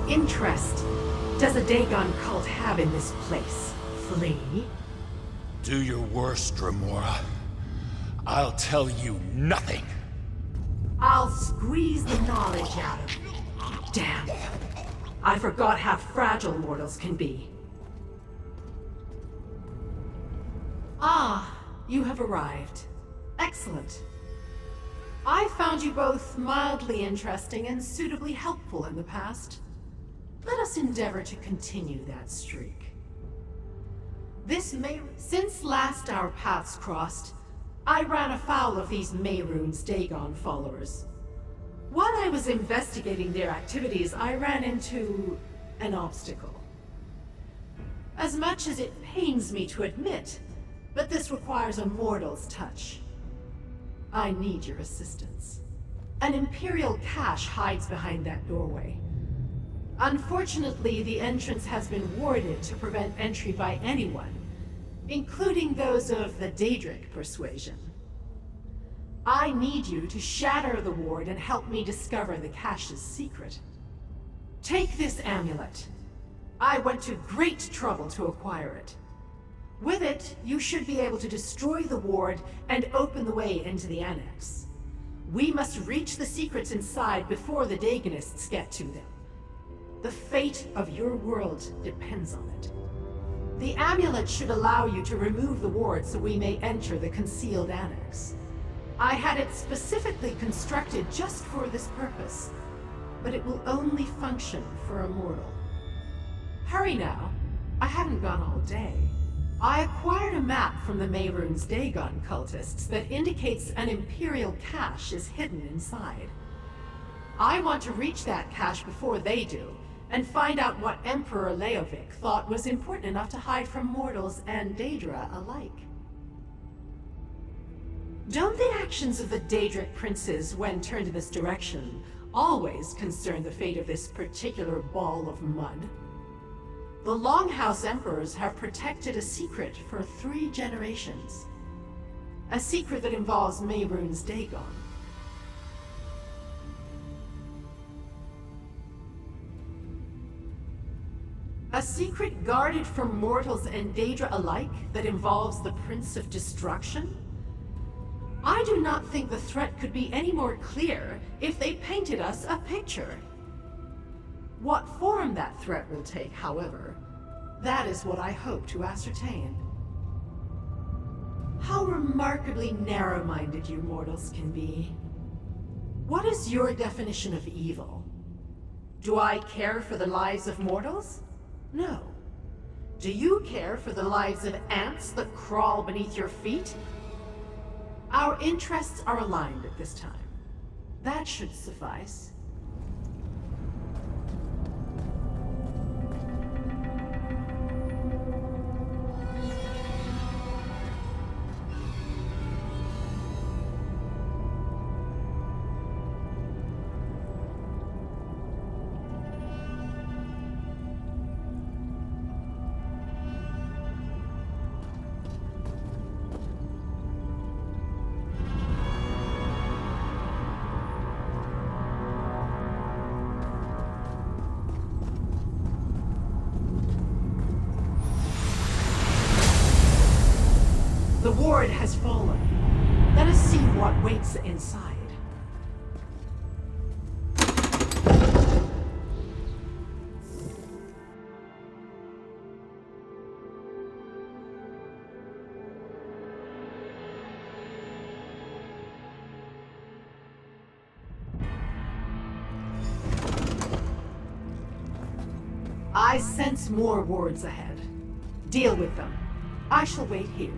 interest does a Dagon cult have in this place? Flee? Do your worst, Remora. I'll tell you nothing. I'll squeeze the knowledge out of you. Damn. I forgot how fragile mortals can be. Ah, you have arrived. Excellent. I found you both mildly interesting and suitably helpful in the past. Let us endeavor to continue that streak. Since last our paths crossed, I ran afoul of these Mehrunes Dagon followers. While I was investigating their activities, I ran into an obstacle. As much as it pains me to admit, but this requires a mortal's touch. I need your assistance. An Imperial cache hides behind that doorway. Unfortunately, the entrance has been warded to prevent entry by anyone, including those of the Daedric persuasion. I need you to shatter the ward and help me discover the cache's secret. Take this amulet. I went to great trouble to acquire it. With it, you should be able to destroy the ward and open the way into the annex. We must reach the secrets inside before the Dagonists get to them. The fate of your world depends on it. The amulet should allow you to remove the ward so we may enter the concealed annex. I had it specifically constructed just for this purpose, but it will only function for a mortal. Hurry now. I haven't gone all day. I acquired a map from the Mehrunes Dagon cultists that indicates an Imperial cache is hidden inside. I want to reach that cache before they do, and find out what Emperor Leovic thought was important enough to hide from mortals and Daedra alike. Don't the actions of the Daedric princes, when turned in this direction, always concern the fate of this particular ball of mud? The Longhouse Emperors have protected a secret for 3 generations. A secret that involves Mehrunes Dagon. A secret guarded from mortals and Daedra alike that involves the Prince of Destruction? I do not think the threat could be any more clear if they painted us a picture. What form that threat will take, however, that is what I hope to ascertain. How remarkably narrow-minded you mortals can be. What is your definition of evil? Do I care for the lives of mortals? No. Do you care for the lives of ants that crawl beneath your feet? Our interests are aligned at this time. That should suffice. The ward has fallen. Let us see what waits inside. I sense more wards ahead. Deal with them. I shall wait here.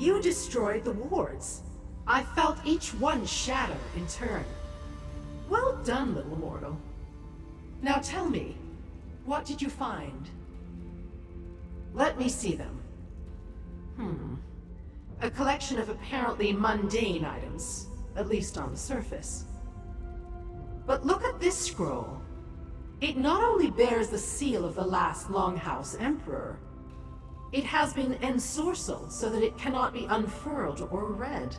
You destroyed the wards. I felt each one shatter in turn. Well done, little mortal. Now tell me, what did you find? Let me see them. A collection of apparently mundane items, at least on the surface. But look at this scroll. It not only bears the seal of the last Longhouse Emperor, it has been ensorcelled so that it cannot be unfurled or read.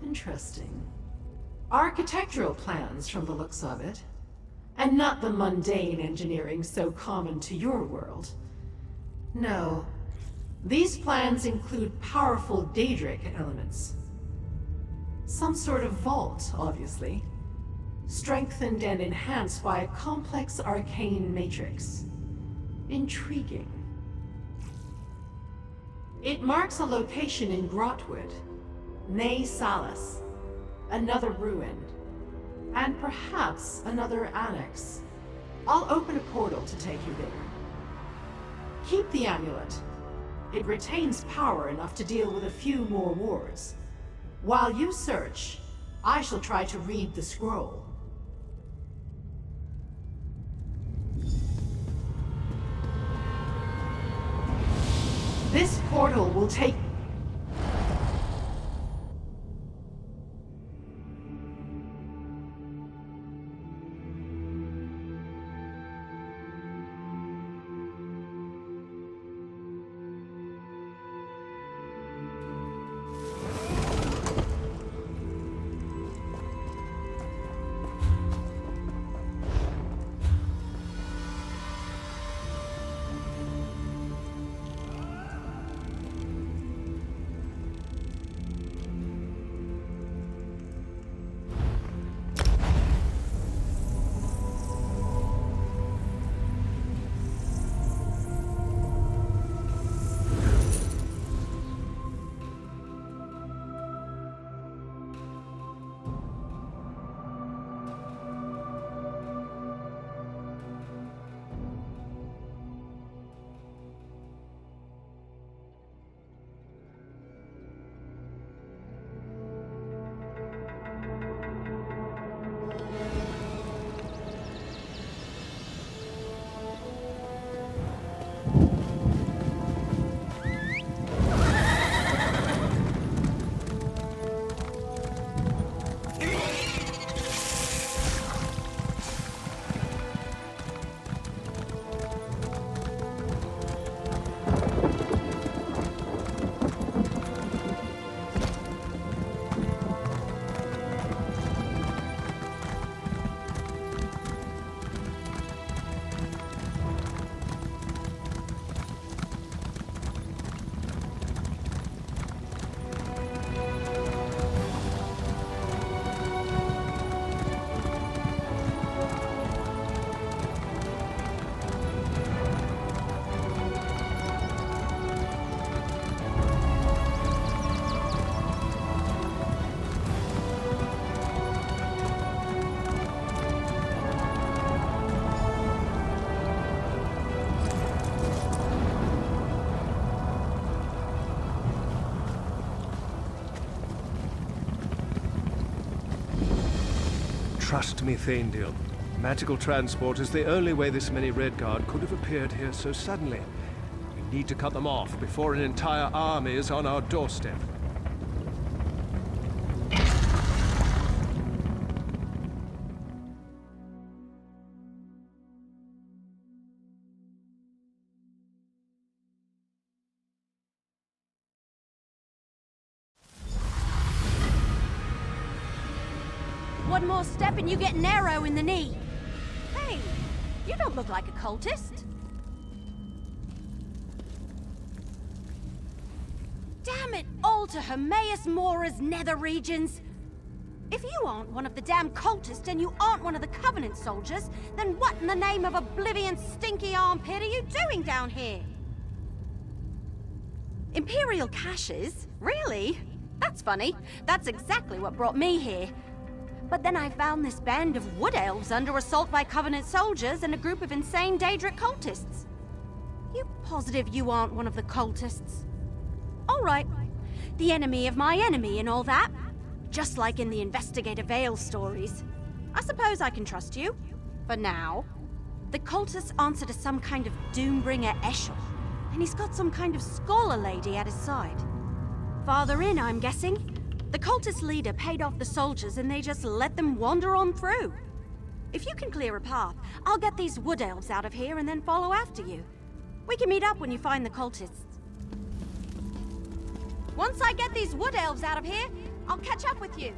Interesting. Architectural plans from the looks of it, and not the mundane engineering so common to your world. No, these plans include powerful Daedric elements. Some sort of vault, obviously, strengthened and enhanced by a complex arcane matrix. Intriguing. It marks a location in Blackwood, Ne Salas, another ruin, and perhaps another annex. I'll open a portal to take you there. Keep the amulet. It retains power enough to deal with a few more wards. While you search, I shall try to read the scroll. This portal will take... Trust me, Thaindil. Magical transport is the only way this many Redguard could have appeared here so suddenly. We need to cut them off before an entire army is on our doorstep. One more step and you get an arrow in the knee. Hey, you don't look like a cultist. Damn it all to Hermaeus Mora's nether regions. If you aren't one of the damn cultists and you aren't one of the Covenant soldiers, then what in the name of Oblivion's stinky armpit are you doing down here? Imperial caches? Really? That's funny. That's exactly what brought me here. But then I found this band of wood elves under assault by Covenant soldiers and a group of insane Daedric cultists. You positive you aren't one of the cultists? All right. the enemy of my enemy and all that. Just like in the Investigator Vale stories. I suppose I can trust you. For now. The cultist answered to some kind of Doombringer Eshel, and he's got some kind of scholar lady at his side. Farther in, I'm guessing, the cultist leader paid off the soldiers and they just let them wander on through. If you can clear a path, I'll get these wood elves out of here and then follow after you. We can meet up when you find the cultists. Once I get these wood elves out of here, I'll catch up with you.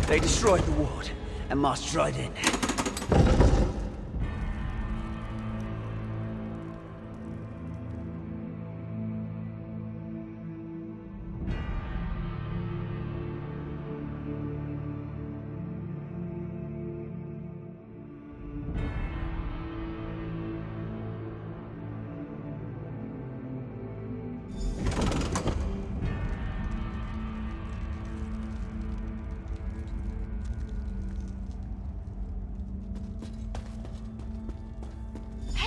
They destroyed the ward and marched right in.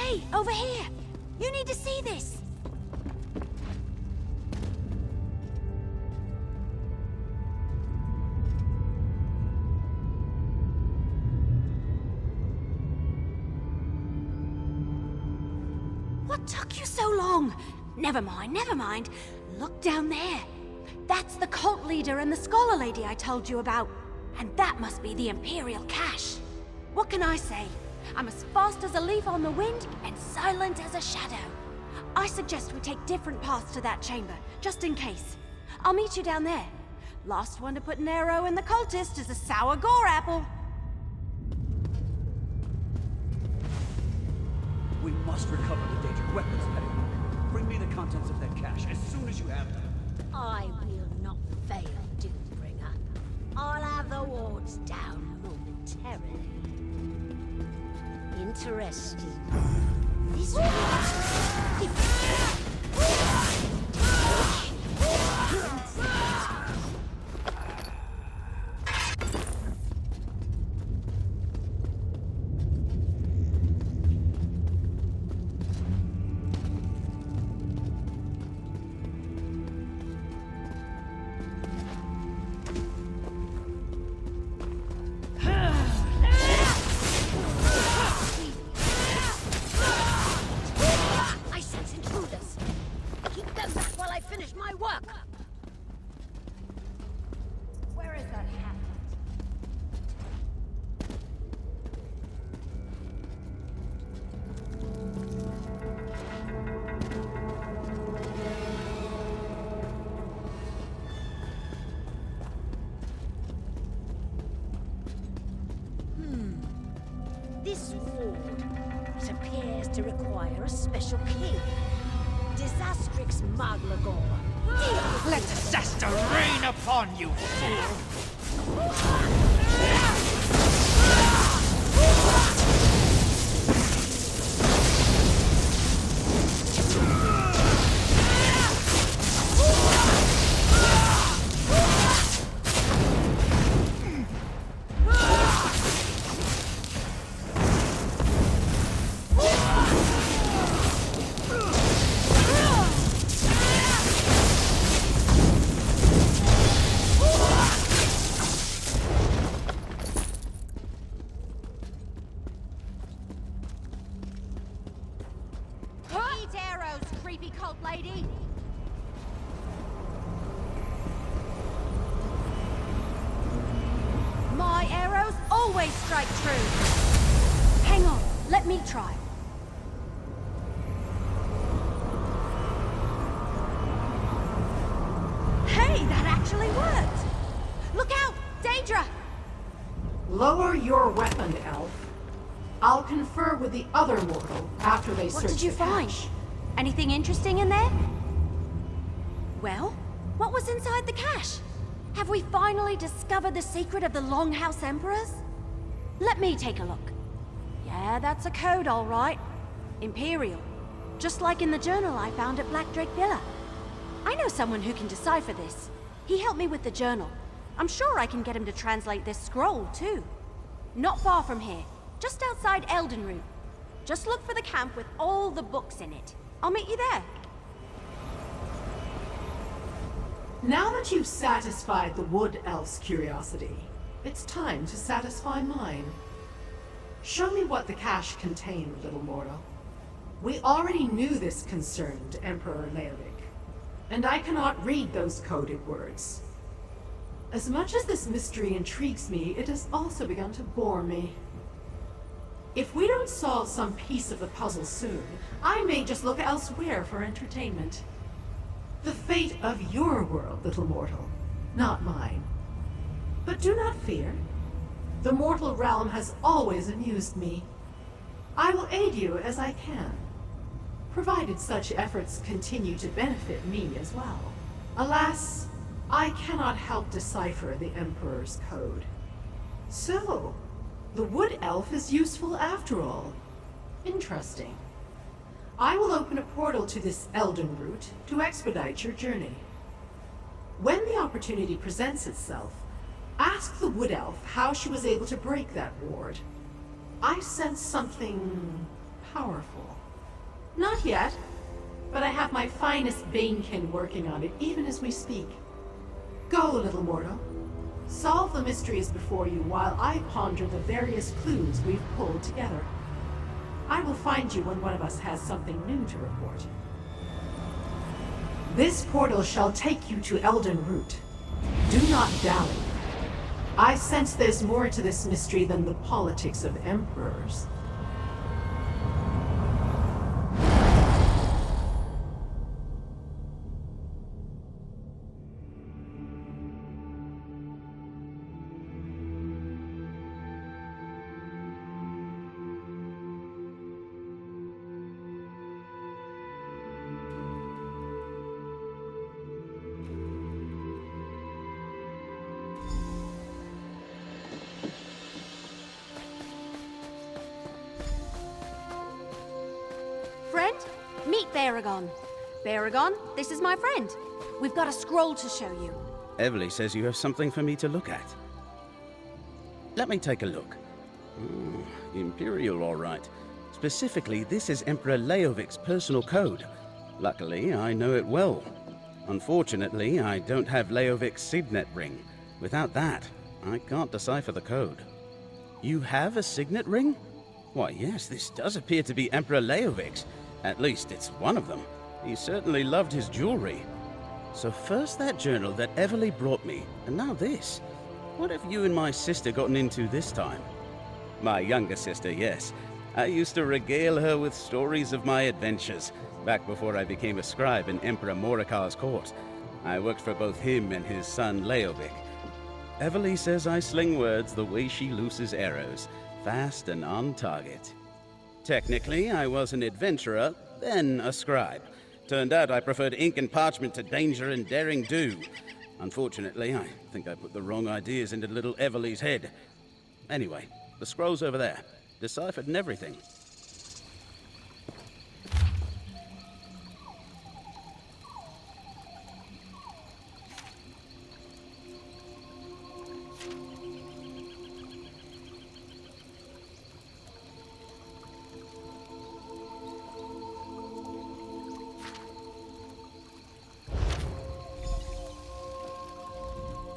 Hey, over here! You need to see this! What took you so long? Never mind, never mind. Look down there. That's the cult leader and the scholar lady I told you about. And that must be the Imperial cache. What can I say? I'm as fast as a leaf on the wind and silent as a shadow. I suggest we take different paths to that chamber, just in case. I'll meet you down there. Last one to put an arrow in the cultist is a sour gore apple. We must recover the dated weapons, Petty. Bring me the contents of that cache as soon as you have them. I will not fail, Doombringer. I'll have the wards down momentarily. Interesting. This work! Where is that hat? This ward, it appears to require a special key. Disastrix Maglagor. Let disaster rain upon you, fool! Eat arrows, creepy cult lady! My arrows always strike true! Hang on, let me try. Hey, that actually worked! Look out! Daedra! Lower your weapon, elf. I'll confer with the other mortal after they search What did you the find? cache. Anything interesting in there? Well, what was inside the cache? Have we finally discovered the secret of the Longhouse Emperors? Let me take a look. Yeah, that's a code, all right. Imperial. Just like in the journal I found at Black Drake Villa. I know someone who can decipher this. He helped me with the journal. I'm sure I can get him to translate this scroll, too. Not far from here. Just outside Eldenroot. Just look for the camp with all the books in it. I'll meet you there. Now that you've satisfied the Wood Elf's curiosity, it's time to satisfy mine. Show me what the cache contained, little mortal. We already knew this concerned Emperor Leovic, and I cannot read those coded words. As much as this mystery intrigues me, it has also begun to bore me. If we don't solve some piece of the puzzle soon, I may just look elsewhere for entertainment. The fate of your world, little mortal, not mine. But do not fear. The mortal realm has always amused me. I will aid you as I can, provided such efforts continue to benefit me as well. Alas, I cannot help decipher the Emperor's code. So, the Wood Elf is useful after all. Interesting. I will open a portal to this Eldenroot to expedite your journey. When the opportunity presents itself, ask the Wood Elf how she was able to break that ward. I sense something powerful. Not yet, but I have my finest Banekin working on it even as we speak. Go, little mortal. Solve the mysteries before you while I ponder the various clues we've pulled together. I will find you when one of us has something new to report. This portal shall take you to Eldenroot. Do not dally. I sense there's more to this mystery than the politics of emperors. Friend, meet Baragon. Baragon, this is my friend. We've got a scroll to show you. Everly says you have something for me to look at. Let me take a look. Imperial, all right. Specifically, this is Emperor Leovic's personal code. Luckily, I know it well. Unfortunately, I don't have Leovic's signet ring. Without that, I can't decipher the code. You have a signet ring? Why, yes, this does appear to be Emperor Leovic's. At least it's one of them. He certainly loved his jewelry. So first that journal that Everly brought me, and now this. What have you and my sister gotten into this time? My younger sister, yes. I used to regale her with stories of my adventures, back before I became a scribe in Emperor Morikar's court. I worked for both him and his son Leovic. Everly says I sling words the way she looses arrows, fast and on target. Technically, I was an adventurer, then a scribe. Turned out I preferred ink and parchment to danger and daring do. Unfortunately, I think I put the wrong ideas into little Everly's head. Anyway, the scroll's over there, deciphered and everything.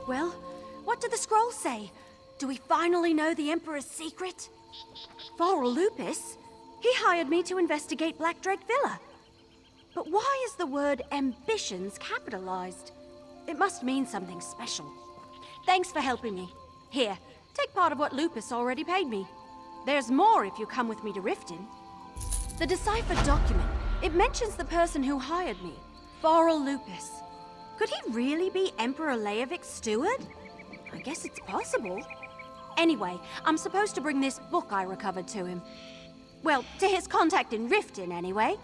Well, what did the scroll say? Do we finally know the Emperor's secret? Foral Lupus? He hired me to investigate Black Drake Villa. But why is the word ambitions capitalized? It must mean something special. Thanks for helping me. Here, take part of what Lupus already paid me. There's more if you come with me to Riften. The deciphered document, it mentions the person who hired me, Foral Lupus. Could he really be Emperor Leovic's steward? I guess it's possible. Anyway, I'm supposed to bring this book I recovered to him. Well, to his contact in Riften, anyway.